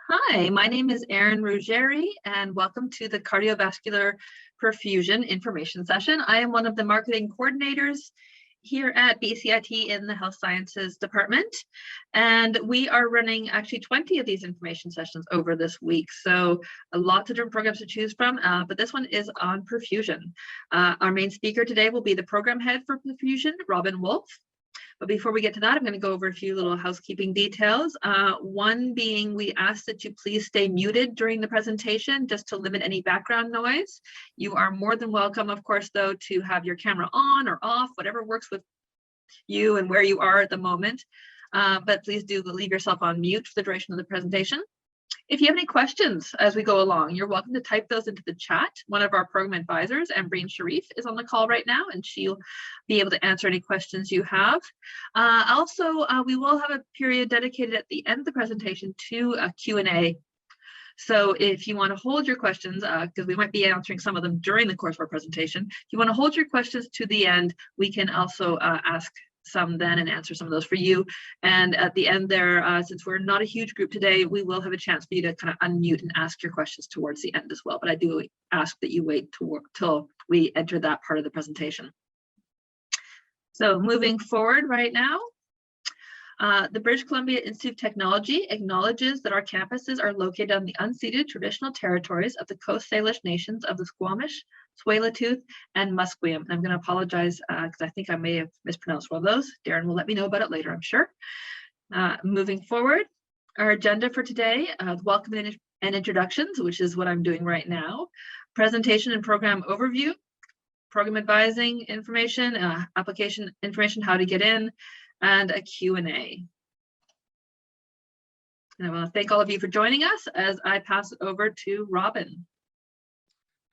Hi, my name is Erin Ruggieri, and welcome to the Cardiovascular Perfusion information session. I am one of the marketing coordinators here at BCIT in the Health Sciences Department, and we are running actually 20 of these information sessions over this week. So lots of different programs to choose from, but this one is on perfusion. Our main speaker today will be the program head for perfusion, Robin Wolf. But before we get to that, I'm going to go over a few little housekeeping details. One being, we ask that you please stay muted during the presentation just to limit any background noise. You are more than welcome, of course, though, to have your camera on or off, whatever works with you and where you are at the moment. But please do leave yourself on mute for the duration of the presentation. If you have any questions as we go along, you're welcome to type those into the chat. One of our program advisors, Ambreen Sharif, is on the call right now, and she'll be able to answer any questions you have. Also, we will have a period dedicated at the end of the presentation to a Q&A. So if you want to hold your questions, because we might be answering some of them during the course of our presentation, if you want to hold your questions to the end, we can also ask some then and answer some of those for you. And at the end there, since we're not a huge group today, we will have a chance for you to kind of unmute and ask your questions towards the end as well. But I do ask that you wait till we enter that part of the presentation. So moving forward right now, the British Columbia Institute of Technology acknowledges that our campuses are located on the unceded traditional territories of the Coast Salish nations of the Squamish, Tsleil-Waututh, and Musqueam. I'm going to apologize because I think I may have mispronounced one of those. Darren will let me know about it later, I'm sure. Moving forward, our agenda for today, welcome and introductions, which is what I'm doing right now, presentation and program overview, program advising information, application information, how to get in, and a Q&A. And I want to thank all of you for joining us as I pass it over to Robin.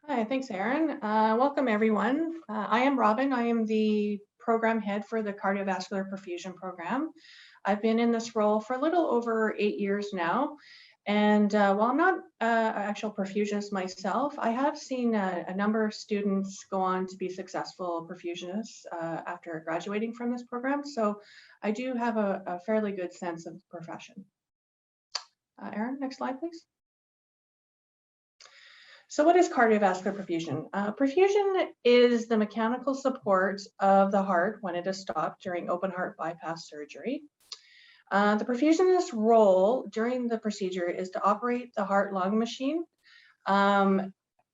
Hi, thanks, Erin. Welcome, everyone. I am Robin. I am the program head for the Cardiovascular Perfusion program. I've been in this role for a little over 8 years now. And while I'm not an actual perfusionist myself, I have seen a number of students go on to be successful perfusionists after graduating from this program. So I do have a fairly good sense of the profession. Erin, next slide, please. So what is cardiovascular perfusion? Perfusion is the mechanical support of the heart when it is stopped during open heart bypass surgery. The perfusionist's role during the procedure is to operate the heart-lung machine, during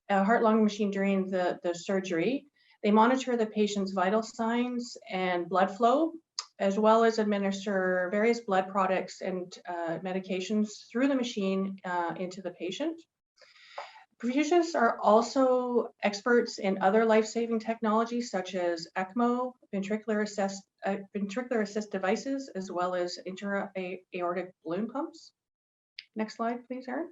the surgery. They monitor the patient's vital signs and blood flow, as well as administer various blood products and medications through the machine into the patient. Perfusionists are also experts in other life-saving technologies such as ECMO, ventricular assist devices, as well as intra-aortic balloon pumps. Next slide, please, Erin.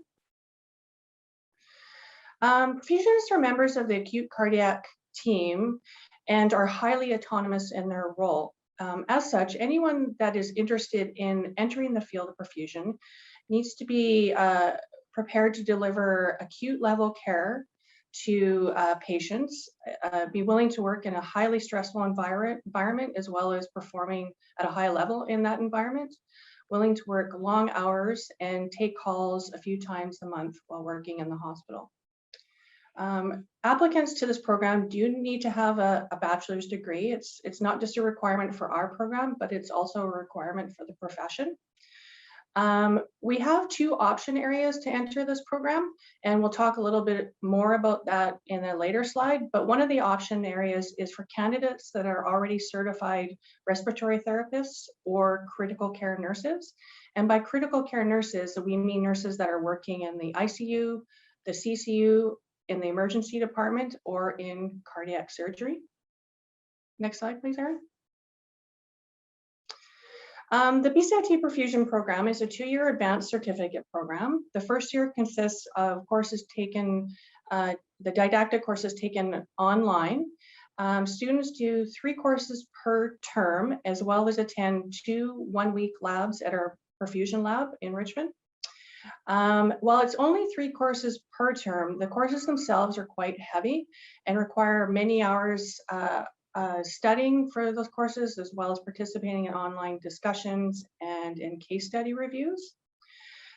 Perfusionists are members of the acute cardiac team and are highly autonomous in their role. As such, anyone that is interested in entering the field of perfusion needs to be prepared to deliver acute level care to patients, be willing to work in a highly stressful environment as well as performing at a high level in that environment, willing to work long hours and take calls a few times a month while working in the hospital. Applicants to this program do need to have a bachelor's degree. It's not just a requirement for our program, but it's also a requirement for the profession. We have 2 option areas to enter this program, and we'll talk a little bit more about that in a later slide. But one of the option areas is for candidates that are already certified respiratory therapists or critical care nurses. And by critical care nurses, we mean nurses that are working in the ICU, the CCU, in the emergency department, or in cardiac surgery. Next slide, please, Erin. The BCIT Perfusion program is a 2-year advanced certificate program. The first year consists of courses taken, the didactic courses taken online. Students do 3 courses per term, as well as attend 2 one-week labs at our perfusion lab in Richmond. While it's only 3 courses per term, the courses themselves are quite heavy and require many hours studying for those courses, as well as participating in online discussions and in case study reviews.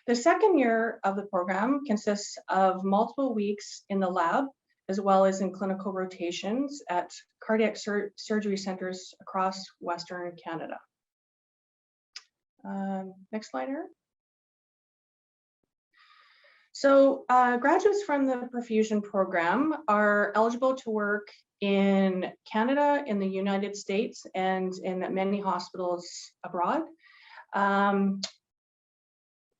The second year of the program consists of multiple weeks in the lab, as well as in clinical rotations at cardiac surgery centers across Western Canada. Next slide, Erin. So graduates from the perfusion program are eligible to work in Canada, in the United States, and in many hospitals abroad.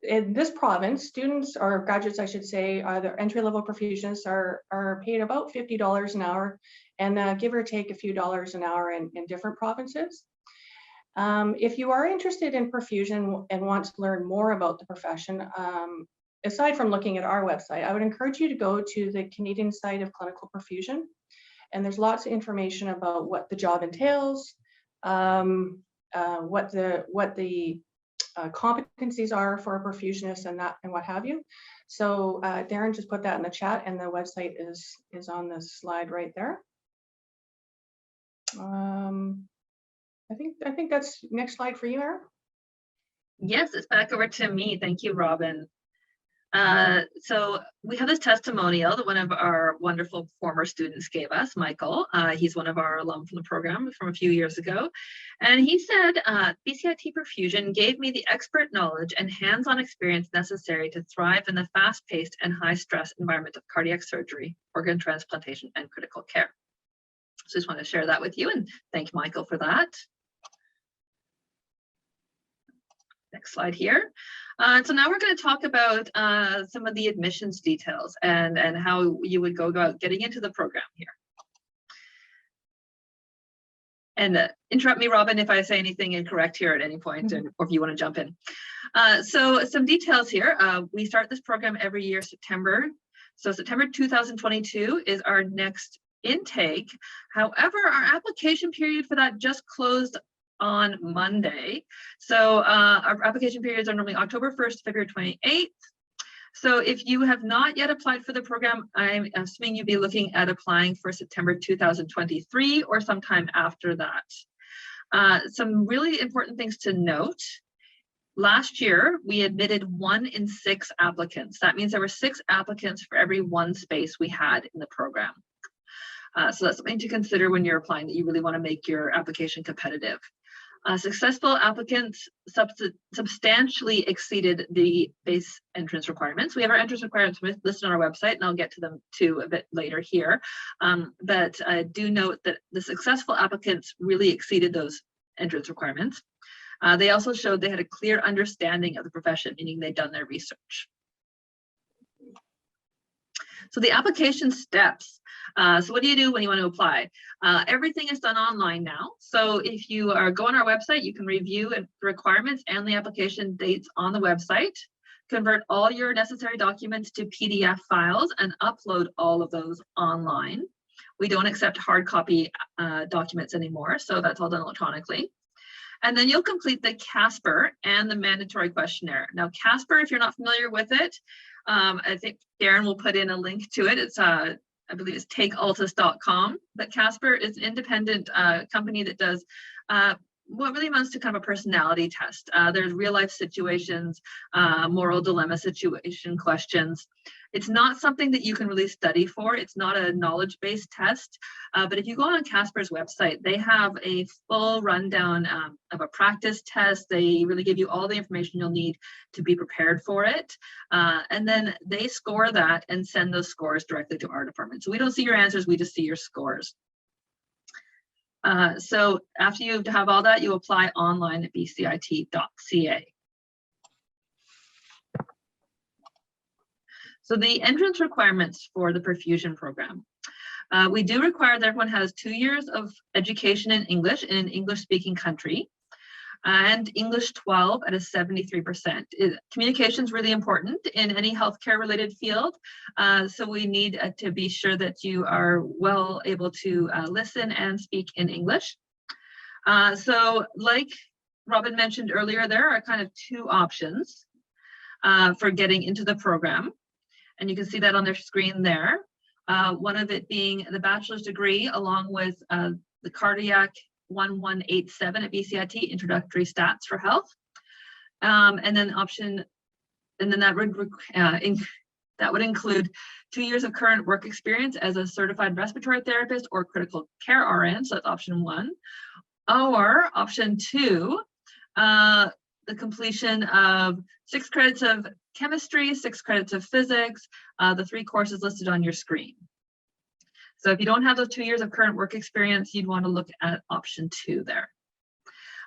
In this province, students, or graduates, I should say, the entry-level perfusionists are paid about $50 an hour, and give or take a few dollars an hour in different provinces. If you are interested in perfusion and want to learn more about the profession, aside from looking at our website, I would encourage you to go to the Canadian site of clinical perfusion, and there's lots of information about what the job entails, what the competencies are for a perfusionist, and what have you. So Darren just put that in the chat, and the website is on this slide right there. I think that's next slide for you, Erin. Yes, it's back over to me. Thank you, Robin. So we have this testimonial that one of our wonderful former students gave us, Michael. He's one of our alum from the program from a few years ago. And he said, BCIT perfusion gave me the expert knowledge and hands-on experience necessary to thrive in the fast-paced and high-stress environment of cardiac surgery, organ transplantation, and critical care. So I just want to share that with you and thank Michael for that. Next slide here. So now we're going to talk about some of the admissions details and how you would go about getting into the program here. And interrupt me, Robin, if I say anything incorrect here at any point, or if you want to jump in. So some details here. We start this program every year, September. So September 2022 is our next intake. However, our application period for that just closed on Monday. So our application periods are normally October 1st, February 28th. So if you have not yet applied for the program, I'm assuming you'd be looking at applying for September 2023 or sometime after that. Some really important things to note. Last year, we admitted 1 in 6 applicants. That means there were 6 applicants for every 1 space we had in the program. So that's something to consider when you're applying, that you really want to make your application competitive. Successful applicants substantially exceeded the base entrance requirements. We have our entrance requirements listed on our website, and I'll get to them too a bit later here. But do note that the successful applicants really exceeded those entrance requirements. They also showed they had a clear understanding of the profession, meaning they'd done their research. So the application steps. So what do you do when you want to apply? Everything is done online now. So if you go on our website, you can review the requirements and the application dates on the website, convert all your necessary documents to PDF files, and upload all of those online. We don't accept hard copy documents anymore, so that's all done electronically. And then you'll complete the CASPER and the mandatory questionnaire. Now, CASPER, if you're not familiar with it, I think Darren will put in a link to it. It's I believe it's takealtus.com. But CASPER is an independent company that does what really amounts to kind of a personality test. There's real life situations, moral dilemma situation questions. It's not something that you can really study for. It's not a knowledge-based test. But if you go on CASPER's website, they have a full rundown of a practice test. They really give you all the information you'll need to be prepared for it. And then they score that and send those scores directly to our department. So we don't see your answers, we just see your scores. So after you have all that, you apply online at bcit.ca. So the entrance requirements for the perfusion program. We do require that everyone has 2 years of education in English in an English-speaking country, and English 12 at a 73%. Communication is really important in any healthcare-related field, so we need to be sure that you are well able to listen and speak in English. So like Robin mentioned earlier, there are kind of 2 options for getting into the program. And you can see that on their screen there. One of it being the bachelor's degree along with the cardiac 1187 at BCIT, Introductory Stats for Health. And then option and then that would include 2 years of current work experience as a certified respiratory therapist or critical care RN. So that's option 1. Or option 2, the completion of 6 credits of chemistry, 6 credits of physics, the 3 courses listed on your screen. So if you don't have those 2 years of current work experience, you'd want to look at option 2 there.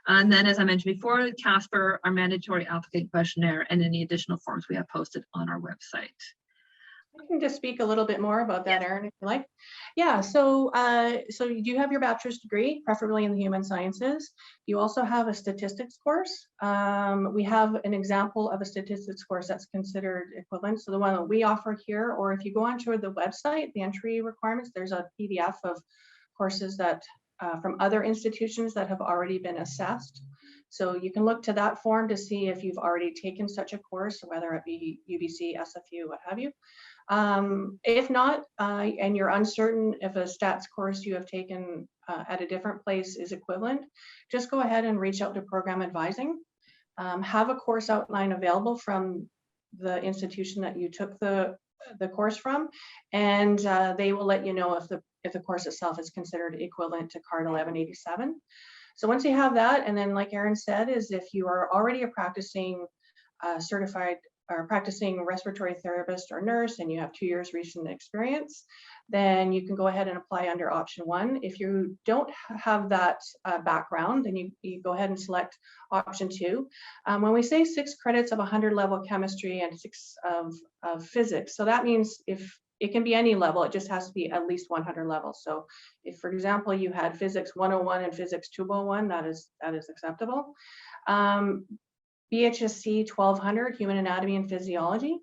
And then, as I mentioned before, CASPER, our mandatory applicant questionnaire, and any additional forms we have posted on our website. I can just speak a little bit more about that, Erin, if you like. Yeah, so you do have your bachelor's degree, preferably in the human sciences. You also have a statistics course. We have an example of a statistics course that's considered equivalent. So the one that we offer here, or if you go onto the website, the entry requirements, there's a PDF of courses that from other institutions that have already been assessed. So you can look to that form to see if you've already taken such a course, whether it be UBC, SFU, what have you. If not, and you're uncertain if a stats course you have taken at a different place is equivalent, just go ahead and reach out to program advising. Have a course outline available from the institution that you took the course from, and they will let you know if the course itself is considered equivalent to CARD 1187. So once you have that, and then like Erin said, is if you are already a practicing certified or practicing respiratory therapist or nurse and you have 2 years recent experience, then you can go ahead and apply under option 1. If you don't have that background, then you go ahead and select option 2. When we say 6 credits of 100 level chemistry and 6 of physics, so that means if it can be any level, it just has to be at least 100 levels. So if, for example, you had physics 101 and physics 201, that is acceptable. BHSC 1200, Human Anatomy and Physiology.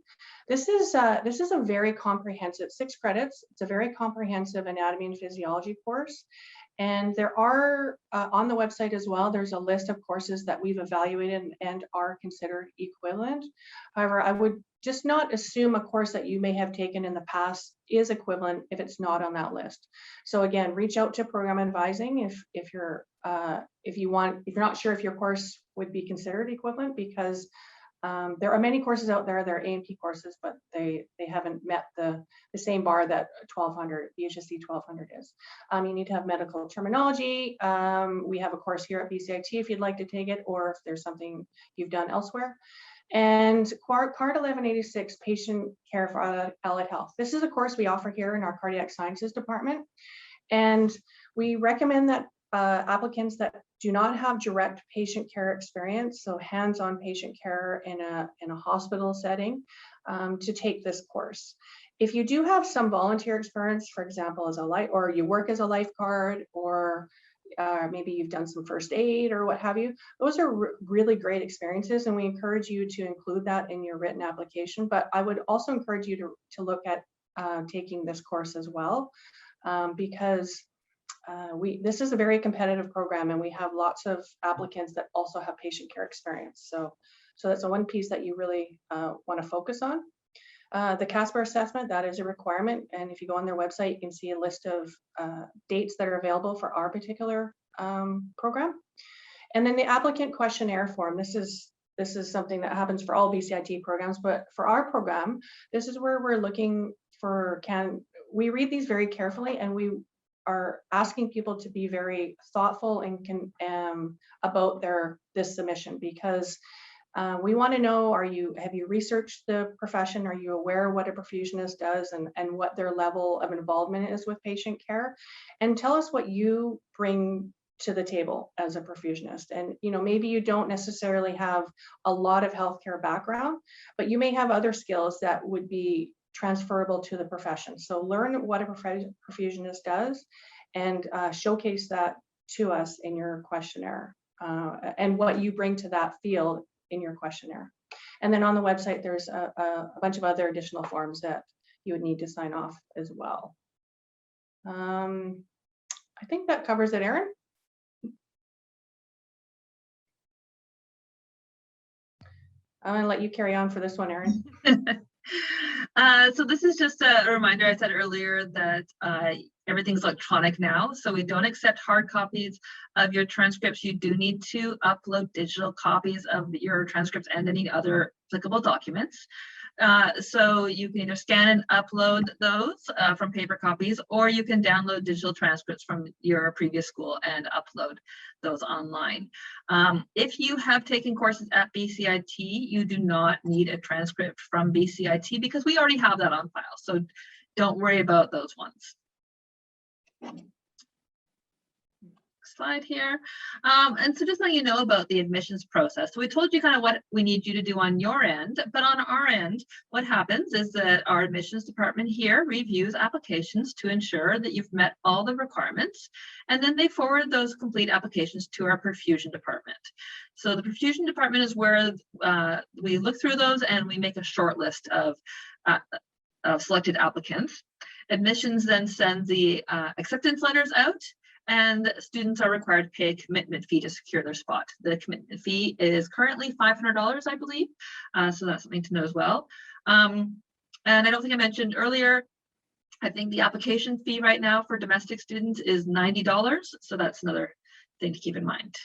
This is a very comprehensive 6 credits. It's a very comprehensive anatomy and physiology course. And there are, on the website as well, there's a list of courses that we've evaluated and are considered equivalent. However, I would just not assume a course that you may have taken in the past is equivalent if it's not on that list. So again, reach out to program advising if you're not sure if your course would be considered equivalent, because there are many courses out there. They're A&P courses, but they haven't met the same bar that 1200 BHSC 1200 is. You need to have medical terminology. We have a course here at BCIT if you'd like to take it, or if there's something you've done elsewhere. And CARD 1186, Patient Care for Allied Health. This is a course we offer here in our Cardiac Sciences department. And we recommend that applicants that do not have direct patient care experience, so hands-on patient care in a hospital setting, to take this course. If you do have some volunteer experience, for example, or you work as a lifeguard, or maybe you've done some first aid or what have you, those are really great experiences, and we encourage you to include that in your written application. But I would also encourage you to look at taking this course as well, because this is a very competitive program, and we have lots of applicants that also have patient care experience. So that's the one piece that you really want to focus on. The CASPER assessment, that is a requirement. And if you go on their website, you can see a list of dates that are available for our particular program. And then the applicant questionnaire form. This is something that happens for all BCIT programs, but for our program, this is where we're looking for, we read these very carefully, and we are asking people to be very thoughtful and about this submission, because we want to know, have you researched the profession? Are you aware what a perfusionist does and what their level of involvement is with patient care? And tell us what you bring to the table as a perfusionist. And maybe you don't necessarily have a lot of healthcare background, but you may have other skills that would be transferable to the profession. So learn what a perfusionist does, and showcase that to us in your questionnaire, and what you bring to that field in your questionnaire. And then on the website, there's a bunch of other additional forms that you would need to sign off as well. I think that covers it, Erin. I'm going to let you carry on for this one, Erin. So this is just a reminder. I said earlier that everything's electronic now, so we don't accept hard copies of your transcripts. You do need to upload digital copies of your transcripts and any other applicable documents. So you can either scan and upload those from paper copies, or you can download digital transcripts from your previous school and upload those online. If you have taken courses at BCIT, you do not need a transcript from BCIT because we already have that on file. So don't worry about those ones. Slide here. And so just letting you know about the admissions process. So we told you kind of what we need you to do on your end, but on our end, what happens is that our admissions department here reviews applications to ensure that you've met all the requirements, and then they forward those complete applications to our perfusion department. So the perfusion department is where we look through those and we make a short list of selected applicants. Admissions then sends the acceptance letters out, and students are required to pay a commitment fee to secure their spot. The commitment fee is currently $500, I believe, so that's something to know as well. And I don't think I mentioned earlier, I think the application fee right now for domestic students is $90, so that's another thing to keep in mind.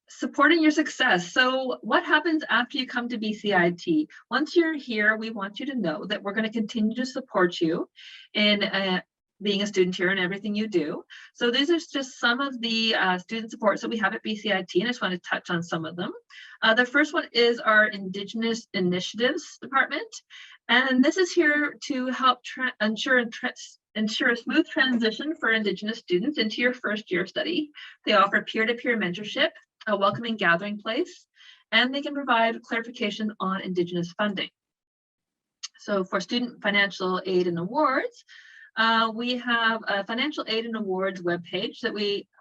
Supporting your success. So what happens after you come to BCIT? Once you're here, we want you to know that we're going to continue to support you in being a student here and everything you do. So these are just some of the student supports that we have at BCIT, and I just want to touch on some of them. The first one is our Indigenous Initiatives Department, and this is here to help ensure a smooth transition for Indigenous students into your first year of study. They offer peer-to-peer mentorship, a welcoming gathering place, and they can provide clarification on Indigenous funding. So for student financial aid and awards, we have a financial aid and awards webpage that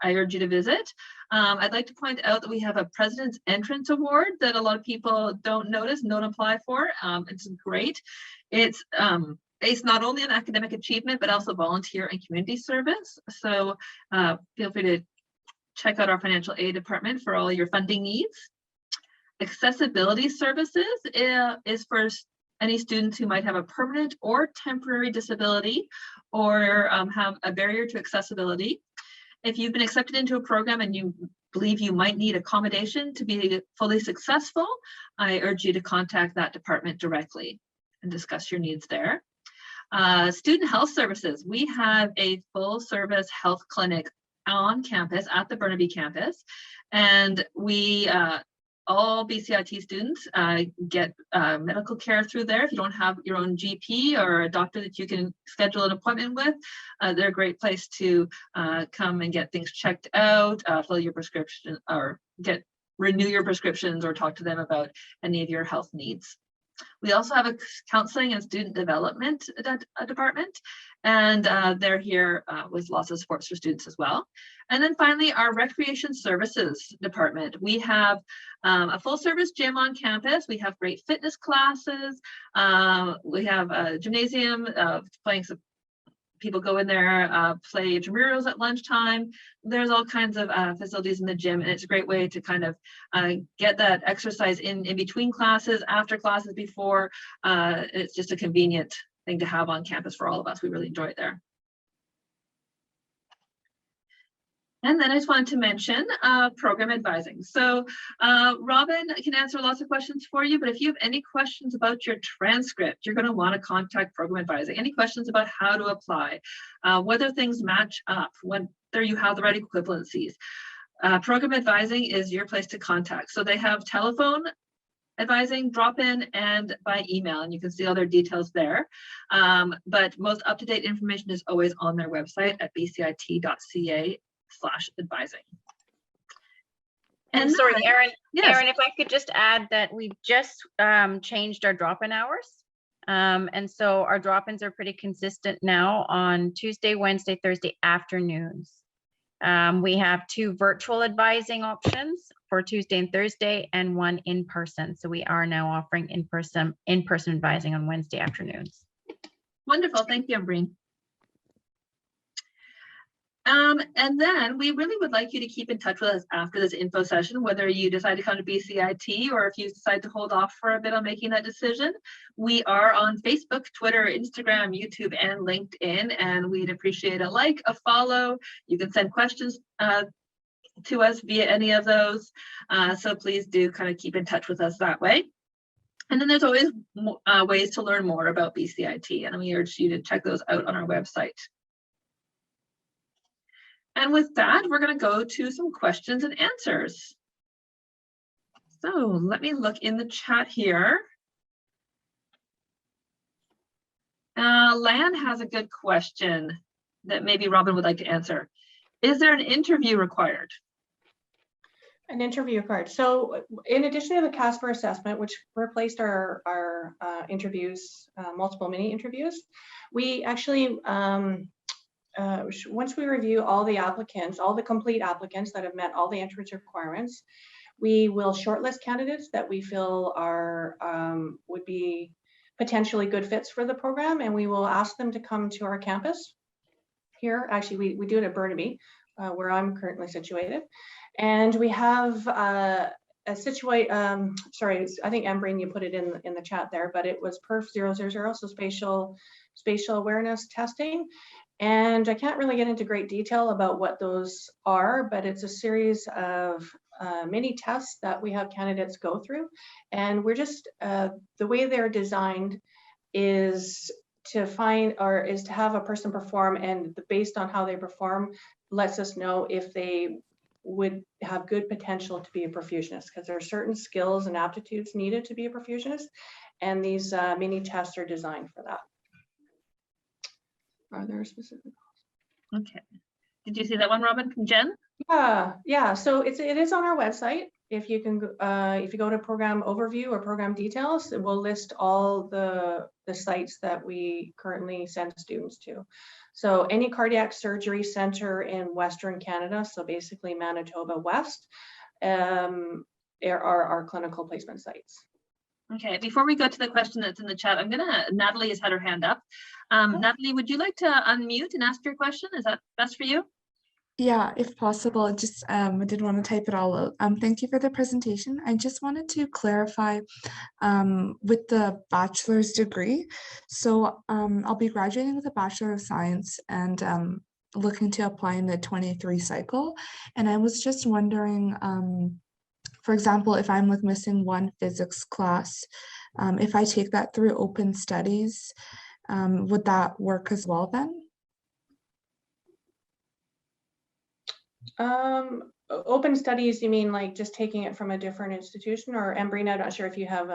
I urge you to visit. I'd like to point out that we have a President's Entrance Award that a lot of people don't notice, don't apply for. It's great. It's based not only on academic achievement, but also volunteer and community service. So feel free to check out our financial aid department for all your funding needs. Accessibility services is for any students who might have a permanent or temporary disability or have a barrier to accessibility. If you've been accepted into a program and you believe you might need accommodation to be fully successful, I urge you to contact that department directly and discuss your needs there. Student health services. We have a full service health clinic on campus at the Burnaby campus, and we all BCIT students get medical care through there. If you don't have your own GP or a doctor that you can schedule an appointment with, they're a great place to come and get things checked out, fill your prescription, or renew your prescriptions, or talk to them about any of your health needs. We also have a counseling and student development department, and they're here with lots of supports for students as well. And then finally, our recreation services department. We have a full service gym on campus. We have great fitness classes. We have a gymnasium playing some. People go in there, play intramurals at lunchtime. There's all kinds of facilities in the gym, and it's a great way to kind of get that exercise in between classes, after classes, before. It's just a convenient thing to have on campus for all of us. We really enjoy it there. And then I just wanted to mention program advising. So Robin can answer lots of questions for you, but if you have any questions about your transcript, you're going to want to contact program advising. Any questions about how to apply, whether things match up, whether you have the right equivalencies. Program advising is your place to contact. So they have telephone advising, drop-in, and by email, and you can see all their details there. But most up-to-date information is always on their website at bcit.ca/advising. And sorry, Erin, yes. Erin, if I could just add that we've just changed our drop-in hours. And so our drop-ins are pretty consistent now on Tuesday, Wednesday, Thursday afternoons. We have 2 virtual advising options for Tuesday and Thursday, and 1 in person. So we are now offering in-person advising on Wednesday afternoons. Wonderful, thank you, Ambreen. And then we really would like you to keep in touch with us after this info session, whether you decide to come to BCIT or if you decide to hold off for a bit on making that decision. We are on Facebook, Twitter, Instagram, YouTube, and LinkedIn, and we'd appreciate a like, a follow. You can send questions to us via any of those. So please do kind of keep in touch with us that way. And then there's always ways to learn more about BCIT, and we urge you to check those out on our website. And with that, we're going to go to some questions and answers. So let me look in the chat here. Lan has a good question that maybe Robin would like to answer. Is there an interview required? An interview card. So in addition to the CASPER assessment, which replaced our interviews, multiple mini interviews, we actually, once we review all the applicants, all the complete applicants that have met all the entrance requirements, we will shortlist candidates that we feel are would be potentially good fits for the program, and we will ask them to come to our campus here. Actually, we do it at Burnaby, where I'm currently situated. And we have sorry, I think Embreen, you put it in the chat there, but it was Perf 000, so spatial awareness testing. And I can't really get into great detail about what those are, but it's a series of mini tests that we have candidates go through. And we're just, the way they're designed is to have a person perform, and based on how they perform, lets us know if they would have good potential to be a perfusionist, because there are certain skills and aptitudes needed to be a perfusionist, and these mini tests are designed for that. Are there specific? Okay. Did you see that one, Robin, from Jen? Yeah. So it is on our website. If you go to program overview or program details, it will list all the sites that we currently send students to. So any cardiac surgery center in Western Canada, so basically Manitoba West, are our clinical placement sites. Okay, before we go to the question that's in the chat, Natalie has had her hand up. Natalie, would you like to unmute and ask your question? Is that best for you? Yeah, if possible. I just I didn't want to type it all out. Thank you for the presentation. I just wanted to clarify with the bachelor's degree. So I'll be graduating with a Bachelor of Science and looking to apply in the 23 cycle. And I was just wondering, for example, if I'm like missing one physics class, if I take that through open studies, would that work as well then? Open studies, you mean like just taking it from a different institution? Or Embreen, I'm not sure if you have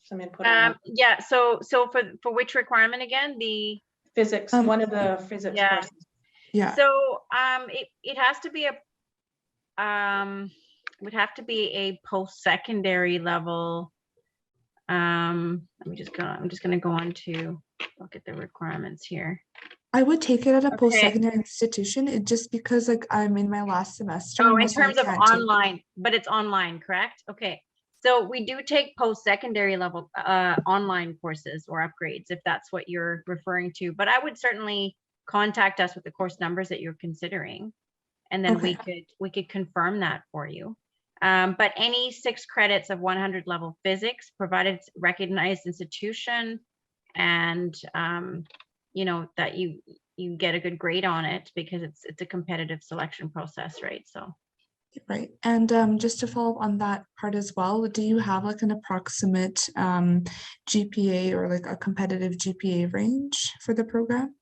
some input on that. Yeah, so for which requirement again? The physics, one of the physics courses. Yeah. So it has to be would have to be a post-secondary level. I'm just gonna go on to look at the requirements here. I would take it at a post-secondary institution, just because like I'm in my last semester. Oh, in terms of online, but it's online, correct? Okay. So we do take post-secondary level online courses or upgrades, if that's what you're referring to. But I would certainly contact us with the course numbers that you're considering, and then we could confirm that for you. But any 6 credits of 100 level physics, provided it's recognized institution, and you know that you get a good grade on it, because it's a competitive selection process, right? So right. And just to follow up on that part as well, do you have like an approximate GPA or like a competitive GPA range for the program?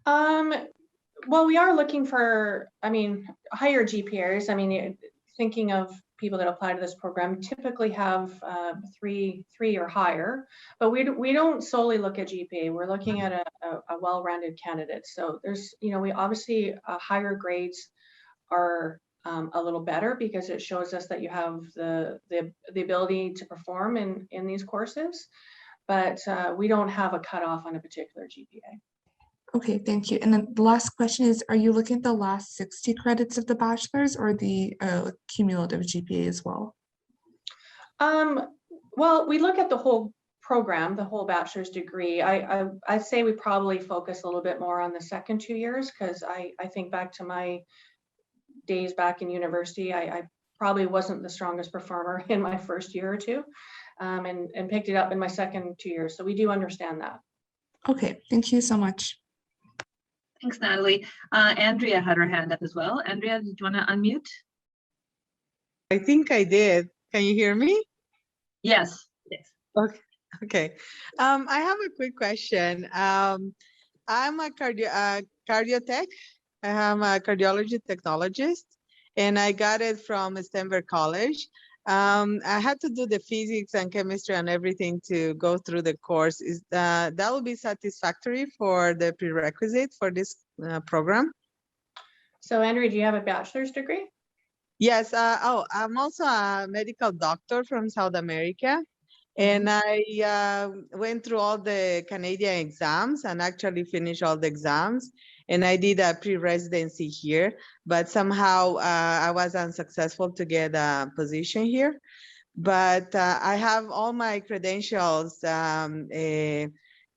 Well, we are looking for, higher GPAs. Thinking of people that apply to this program typically have 3 or higher, but we don't solely look at GPA. We're looking at a well-rounded candidate. So there's, we obviously higher grades are a little better, because it shows us that you have the ability to perform in these courses, but we don't have a cutoff on a particular GPA. Okay, thank you. And then the last question is, are you looking at the last 60 credits of the bachelor's or the cumulative GPA as well? Well, we look at the whole program, the whole bachelor's degree, I'd say we probably focus a little bit more on the second 2 years, because I think back to my days back in university, I probably wasn't the strongest performer in my first year or two, and picked it up in my second 2 years. So we do understand that. Okay, thank you so much. Thanks, Natalie. Andrea had her hand up as well. Andrea, did you want to unmute? I think I did. Can you hear me? Yes. Okay. Okay. I have a quick question. I'm a cardiotech. I'm a cardiology technologist, and I got it from Stanford College. I had to do the physics and chemistry and everything to go through the course. That will be satisfactory for the prerequisite for this program? So Andrea, do you have a bachelor's degree? Yes. I'm also a medical doctor from South America. And I went through all the Canadian exams and actually finished all the exams. And I did a pre-residency here, but somehow I was unsuccessful to get a position here. But I have all my credentials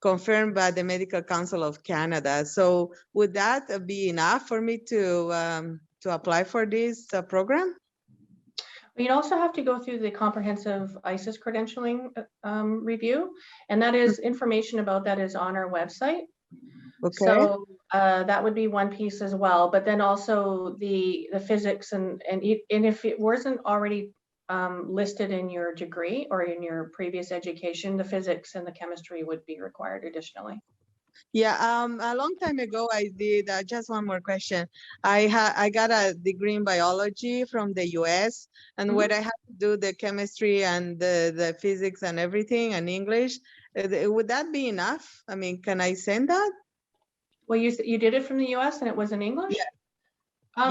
confirmed by the Medical Council of Canada. So would that be enough for me to apply for this program? You'd also have to go through the comprehensive ISIS credentialing review, and that is information about that is on our website. Okay. So that would be one piece as well, but then also the physics and if it wasn't already listed in your degree or in your previous education, the physics and the chemistry would be required additionally. Yeah, a long time ago I did, just one more question. I got a degree in biology from the US, and where I had to do the chemistry and the physics and everything and English, would that be enough? I mean, can I send that? Well, you did it from the US and it was in English? Yeah. Well,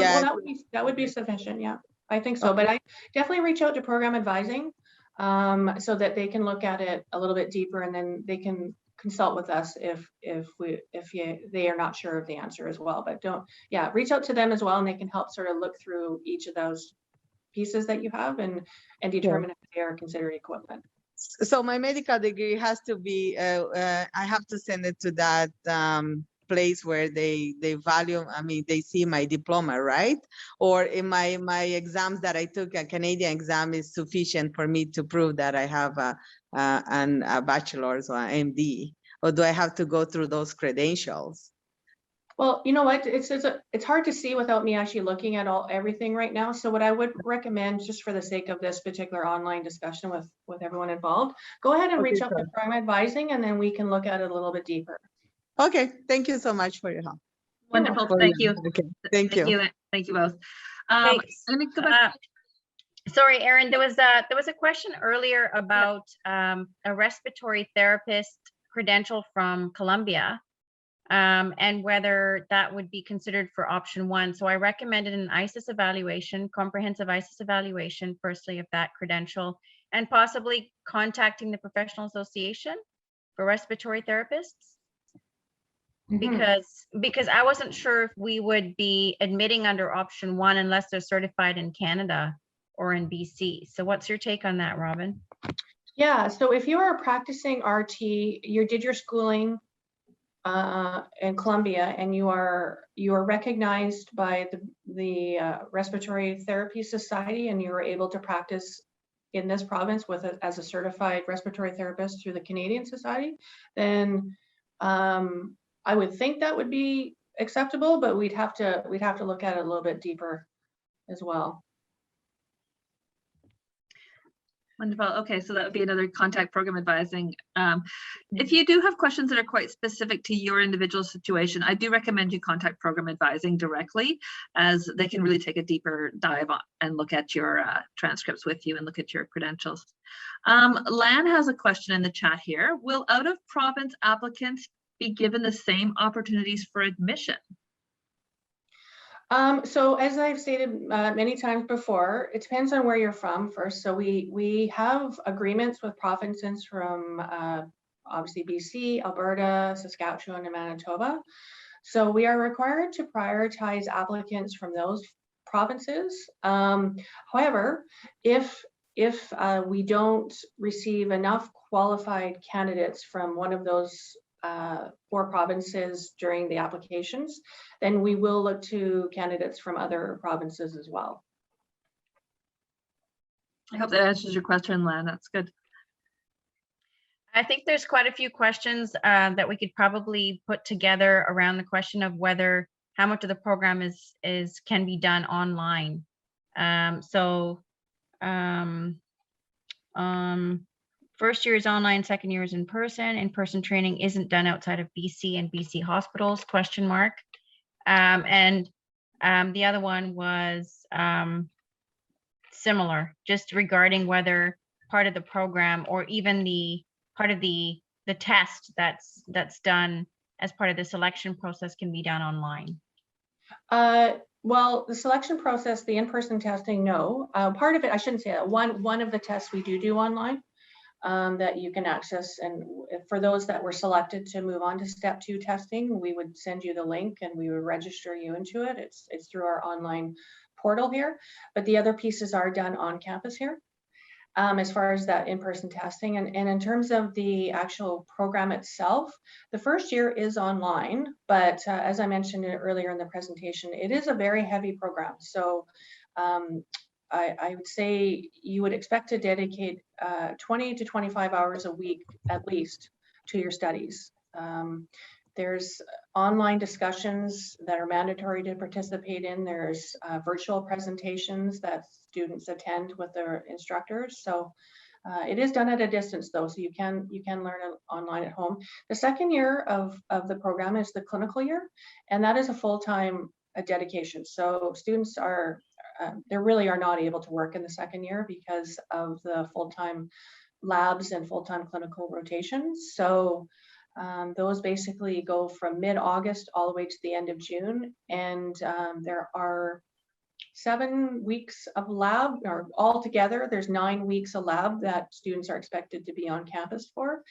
that would be sufficient, yeah. I think so, but I definitely reach out to program advising so that they can look at it a little bit deeper, and then they can consult with us if they are not sure of the answer as well. But reach out to them as well, and they can help sort of look through each of those pieces that you have and determine if they are considered equivalent. So my medical degree has to be, I have to send it to that place where they value, I mean, they see my diploma, right? Or in my exams that I took, a Canadian exam is sufficient for me to prove that I have a bachelor's or MD, or do I have to go through those credentials? Well, you know what, it's hard to see without me actually looking at everything right now. So what I would recommend, just for the sake of this particular online discussion with everyone involved, go ahead and reach out to program advising, and then we can look at it a little bit deeper. Okay, thank you so much for your help. Wonderful, thank you. Okay, thank you. Thank you both. Thanks. Let me go back. Sorry, Erin, there was a question earlier about a respiratory therapist credential from Colombia, and whether that would be considered for option one. So I recommended an ISIS evaluation, comprehensive ISIS evaluation, firstly of that credential, and possibly contacting the professional association for respiratory therapists. Because I wasn't sure if we would be admitting under option one unless they're certified in Canada or in BC. So what's your take on that, Robin? Yeah, so if you are practicing RT, you did your schooling in Colombia, and you are recognized by the Respiratory Therapy Society, and you are able to practice in this province as a certified respiratory therapist through the Canadian Society, then I would think that would be acceptable, but we'd have to look at it a little bit deeper as well. Wonderful. Okay, so that would be another contact program advising. If you do have questions that are quite specific to your individual situation, I do recommend you contact program advising directly, as they can really take a deeper dive on and look at your transcripts with you and look at your credentials. Lan has a question in the chat here. Will out-of-province applicants be given the same opportunities for admission? So as I've stated many times before, it depends on where you're from first. So we have agreements with provinces from obviously BC, Alberta, Saskatchewan, and Manitoba. So we are required to prioritize applicants from those provinces. However, if if we don't receive enough qualified candidates from one of those 4 provinces during the applications, then we will look to candidates from other provinces as well. I hope that answers your question, Lan. That's good. I think there's quite a few questions that we could probably put together around the question of whether how much of the program can be done online. First year is online, second year is in person. In-person training isn't done outside of BC and BC hospitals, ? And the other one was similar, just regarding whether part of the program or even the part of the test that's done as part of the selection process can be done online. Well, the selection process, the in-person testing, no. Part of it, I shouldn't say that. One of the tests we do online that you can access, and for those that were selected to move on to step 2 testing, we would send you the link and we would register you into it. It's through our online portal here, but the other pieces are done on campus here. As far as that in-person testing, and in terms of the actual program itself, the first year is online, but as I mentioned earlier in the presentation, it is a very heavy program. So I would say you would expect to dedicate 20 to 25 hours a week at least to your studies. There's online discussions that are mandatory to participate in. There's virtual presentations that students attend with their instructors. So it is done at a distance though, so you can learn online at home. The second year of the program is the clinical year, and that is a full-time dedication. So students are, they really are not able to work in the second year because of the full-time labs and full-time clinical rotations. So those basically go from mid-August all the way to the end of June, and there are 7 weeks of lab, or altogether there's 9 weeks of lab that students are expected to be on campus for,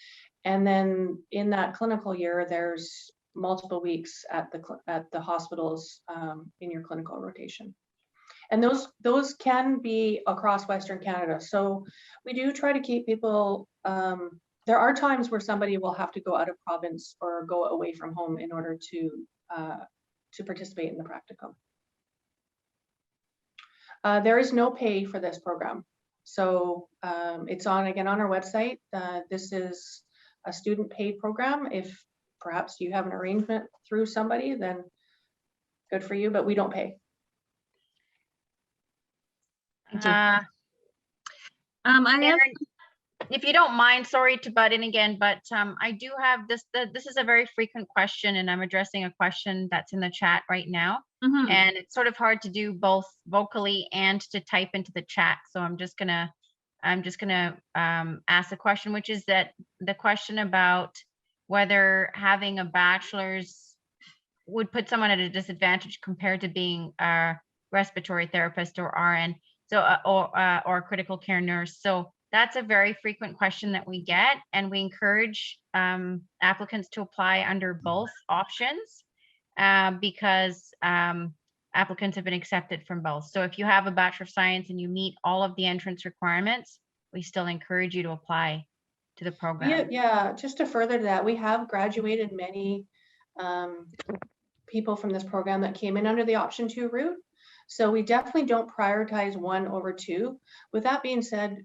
and then in that clinical year there's multiple weeks at the hospitals in your clinical rotation. And those can be across Western Canada. So we do try to keep people, there are times where somebody will have to go out of province or go away from home in order to participate in the practicum. There is no pay for this program. So it's again on our website. This is a student paid program. If perhaps you have an arrangement through somebody, then good for you, but we don't pay. Erin, if you don't mind, sorry to butt in again, but I do have this. This is a very frequent question, and I'm addressing a question that's in the chat right now. Mm-hmm. And it's sort of hard to do both vocally and to type into the chat. So I'm just gonna ask a question, which is that the question about whether having a bachelor's would put someone at a disadvantage compared to being a respiratory therapist or RN, so or a critical care nurse. So that's a very frequent question that we get, and we encourage applicants to apply under both options because applicants have been accepted from both. So if you have a Bachelor of Science and you meet all of the entrance requirements, we still encourage you to apply to the program. Yeah, just to further that, we have graduated many people from this program that came in under the option 2 route. So we definitely don't prioritize one over two. With that being said,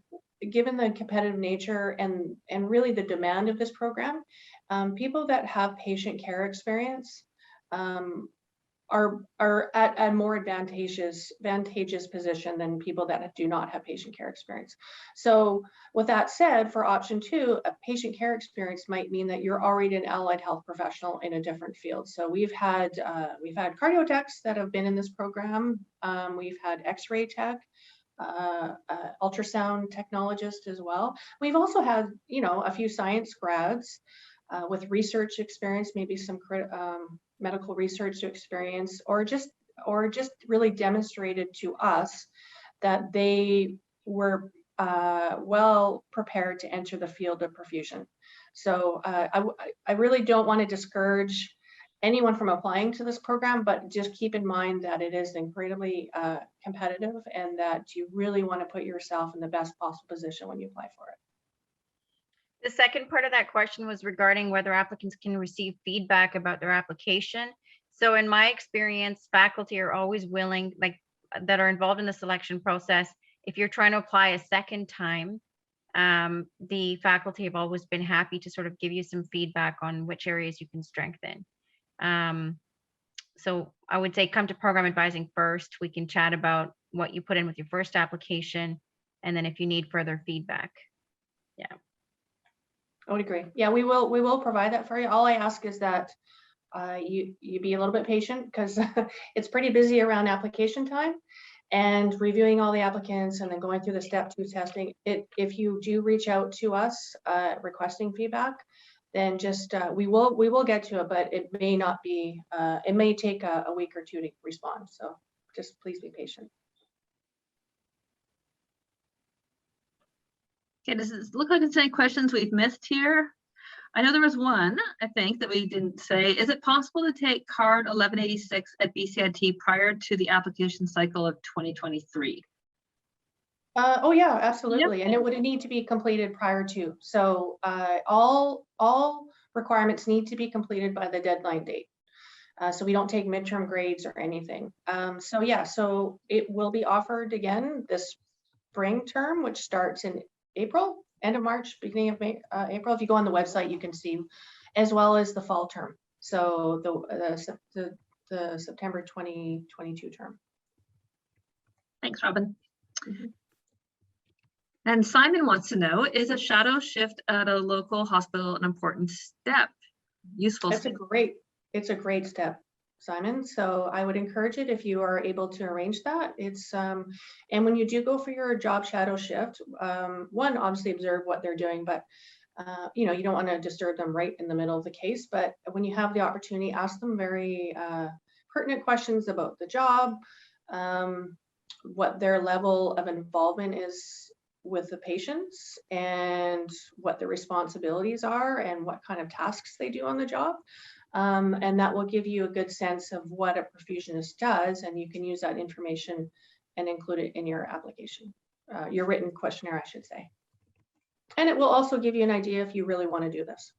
given the competitive nature and really the demand of this program, people that have patient care experience are at a more advantageous position than people that do not have patient care experience. So with that said, for option 2, a patient care experience might mean that you're already an allied health professional in a different field. So we've had cardio techs that have been in this program. We've had X-ray tech, ultrasound technologist as well. We've also had, a few science grads with research experience, maybe some medical research experience, or just really demonstrated to us that they were well prepared to enter the field of perfusion. So I really don't want to discourage anyone from applying to this program, but just keep in mind that it is incredibly competitive and that you really want to put yourself in the best possible position when you apply for it. The second part of that question was regarding whether applicants can receive feedback about their application. So in my experience, faculty are always willing, like that are involved in the selection process. If you're trying to apply a second time, the faculty have always been happy to sort of give you some feedback on which areas you can strengthen. So I would say come to program advising first. We can chat about what you put in with your first application, and then if you need further feedback. Yeah. I would agree. Yeah, we will provide that for you. All I ask is that you be a little bit patient, because it's pretty busy around application time and reviewing all the applicants and then going through the step 2 testing. If you do reach out to us requesting feedback, then just we will get to it, but it may not be, it may take a week or 2 to respond. So just please be patient. Okay, does it look like there's any questions we've missed here? I know there was one, I think, that we didn't say. Is it possible to take card 1186 at BCIT prior to the application cycle of 2023? Oh yeah, absolutely. Yep. And it would need to be completed prior to. So all requirements need to be completed by the deadline date. So we don't take midterm grades or anything. So yeah, so it will be offered again this spring term, which starts in April, end of March, beginning of May, April. If you go on the website, you can see, as well as the fall term. So the September 2022 term. Thanks, Robin. Mm-hmm. And Simon wants to know, is a shadow shift at a local hospital an important step? Useful That's step. It's a great step, Simon. So I would encourage it if you are able to arrange that. It's and when you do go for your job shadow shift, one, obviously observe what they're doing, but you know, you don't want to disturb them right in the middle of the case. But when you have the opportunity, ask them very pertinent questions about the job, what their level of involvement is with the patients, and what the responsibilities are, and what kind of tasks they do on the job. And that will give you a good sense of what a perfusionist does, and you can use that information and include it in your application, your written questionnaire, I should say. And it will also give you an idea if you really want to do this.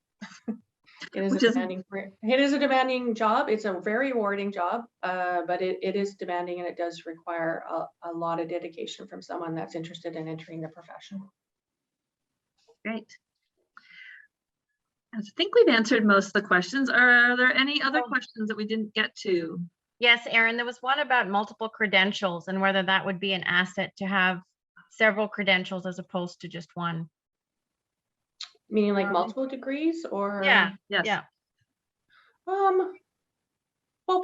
It is a demanding job. It's a very rewarding job, but it is demanding, and it does require a lot of dedication from someone that's interested in entering the profession. Great. I think we've answered most of the questions. Are there any other questions that we didn't get to? Yes, Erin, there was one about multiple credentials and whether that would be an asset to have several credentials as opposed to just one. Meaning like multiple degrees, or? Yeah, yes. Yeah. Well,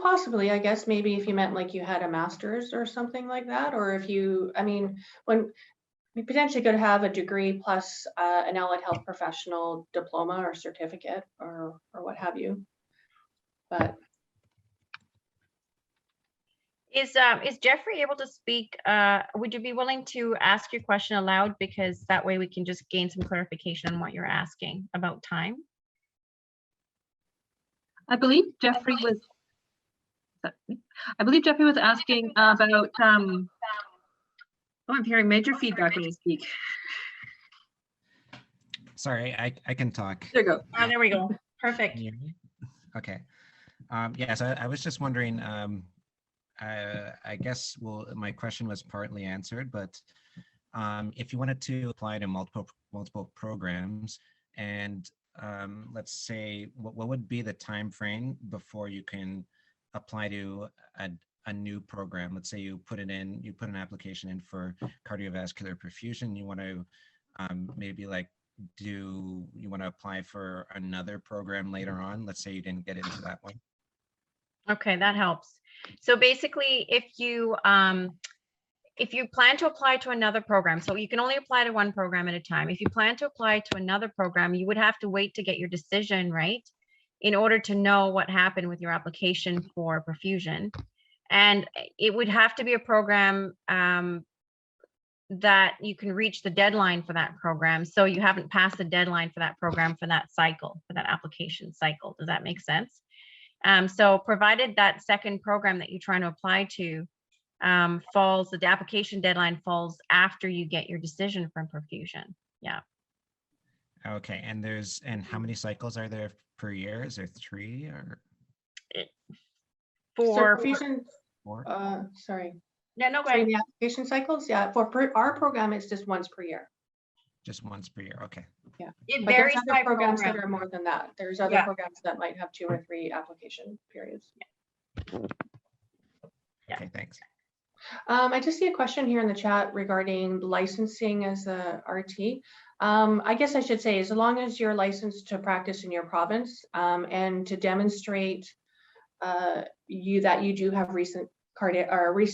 possibly, I guess, maybe if you meant like you had a master's or something like that, or if you, I mean, when we potentially could have a degree plus an allied health professional diploma or certificate or what have you. But is Jeffrey able to speak? Would you be willing to ask your question aloud, because that way we can just gain some clarification on what you're asking about time? I believe Jeffrey was asking about oh, I'm hearing major feedback when you speak. Sorry, I can talk. There you go. Oh, there we go. Perfect. Okay. Yeah, so I was just wondering, I guess, well, my question was partly answered, but if you wanted to apply to multiple programs, and let's say, what would be the time frame before you can apply to a new program? Let's say you put an application in for cardiovascular perfusion. You want to maybe like you want to apply for another program later on. Let's say you didn't get into that one. Okay, that helps. So basically, if you plan to apply to another program, so you can only apply to one program at a time. If you plan to apply to another program, you would have to wait to get your decision right in order to know what happened with your application for perfusion. And it would have to be a program that you can reach the deadline for that program. So you haven't passed the deadline for that program for that cycle, for that application cycle. Does that make sense? So provided that second program that you're trying to apply to the application deadline falls after you get your decision from perfusion. Yeah. Okay, and how many cycles are there per year? Is there 3 or So For perfusion, 4? sorry, yeah, no, go for ahead. the application cycles, yeah, our program is just once per year. Just once per year, okay. It But there's varies other by programs program. that are more than that. There's other Yeah. programs that might have 2 or 3 application periods. Yeah. Okay, thanks. I just see a question here in the chat regarding licensing as a RT. I guess I should say, as long as you're licensed to practice in your province and to demonstrate that you do have recent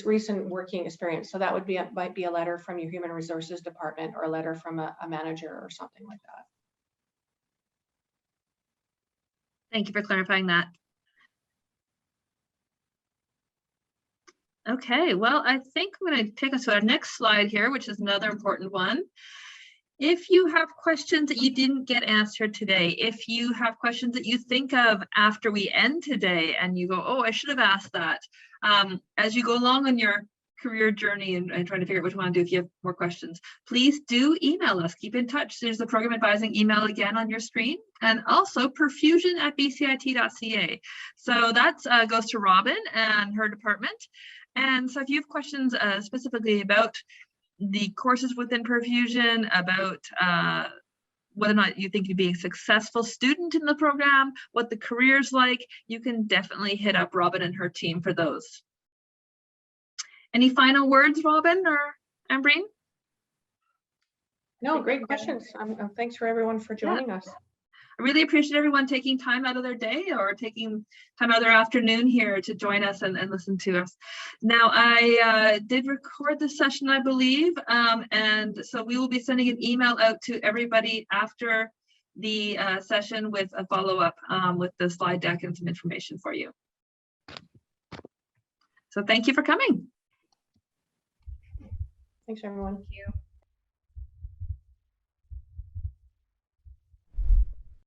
recent working experience. So that would be might be a letter from your human resources department or a letter from a manager or something like that. Thank you for clarifying that. Okay, well, I think I'm going to take us to our next slide here, which is another important one. If you have questions that you didn't get answered today, if you have questions that you think of after we end today and you go, oh, I should have asked that, as you go along on your career journey and trying to figure out what you want to do, if you have more questions, please do email us. Keep in touch. There's the program advising email again on your screen, and also perfusion@bcit.ca. So that goes to Robin and her department. And so if you have questions specifically about the courses within perfusion, about whether or not you think you'd be a successful student in the program, what the career's like, you can definitely hit up Robin and her team for those. Any final words, Robin or Ambreen? No, great questions. Thanks for everyone for joining us. I really appreciate everyone taking time out of their day or taking time out of their afternoon here to join us and listen to us. Now, I did record the session, I believe, and so we will be sending an email out to everybody after the session with a follow-up with the slide deck and some information for you. So thank you for coming. Thanks, everyone. Thank you.